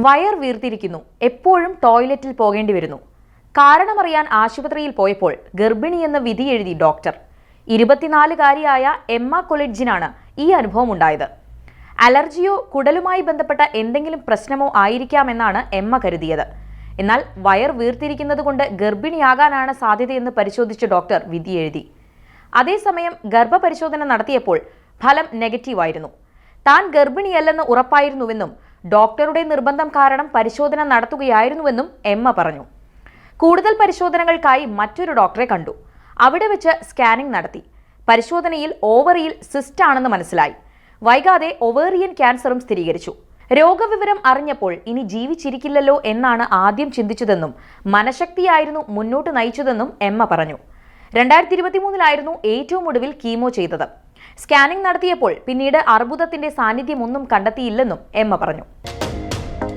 Wire വീർത്തിരിക്കുന്നു, എപ്പോഴും ടോയ്ലറ്റിൽ പോകേണ്ടി വരുന്നു. കാരണമറിയാൻ ആശുപത്രിയിൽ പോയപ്പോൾ ഗർഭിണിയെന്ന് വിധി എഴുതി ഡോക്ടർ. 24-കാരിയായ എമ്മ കൊലിഡ്ജിനാണ് ഈ അനുഭവം ഉണ്ടായത്. അലർജിയോ കുടലുമായി ബന്ധപ്പെട്ട എന്തെങ്കിലും പ്രശ്നമോ ആയിരിക്കാമെന്നാണ് എമ്മ കരുതിയത്. എന്നാൽ വയർ വീർത്തിരിക്കുന്നത് കൊണ്ട് ഗർഭിണിയാകാനാണ് സാധ്യതയെന്ന് പരിശോധിച്ച ഡോക്ടർ വിധി എഴുതി. അതേസമയം ഗർഭപരിശോധന നടത്തിയപ്പോൾ ഫലം നെഗറ്റീവായിരുന്നു. താൻ ഗർഭിണിയല്ലെന്ന് ഉറപ്പായിരുന്നുവെന്നും ഡോക്ടറുടെ നിർബന്ധം കാരണം പരിശോധന നടത്തുകയായിരുന്നുവെന്നും എമ്മ പറഞ്ഞു. കൂടുതൽ പരിശോധനകൾക്കായി മറ്റൊരു ഡോക്ടറെ കണ്ടു. അവിടെ വെച്ച് സ്കാനിംഗ് നടത്തി. പരിശോധനയിൽ ഓവറിയിൽ സിസ്റ്റ് ആണെന്ന് മനസ്സിലായി. വൈകാതെ ഒവേറിയൻ ക്യാൻസറും സ്ഥിരീകരിച്ചു. രോഗവിവരം അറിഞ്ഞപ്പോൾ ഇനി ജീവിച്ചിരിക്കില്ലല്ലോ എന്നാണ് ആദ്യം ചിന്തിച്ചതെന്നും മനഃശക്തിയായിരുന്നു മുന്നോട്ട് നയിച്ചതെന്നും എമ്മ പറഞ്ഞു. 2023-ലായിരുന്നു ഏറ്റവും ഒടുവിൽ കീമോ ചെയ്തത്. സ്കാനിംഗ് നടത്തിയപ്പോൾ പിന്നീട് അർബുദത്തിന്റെ സാന്നിധ്യമൊന്നും കണ്ടെത്തിയില്ലെന്നും എമ്മ പറഞ്ഞു.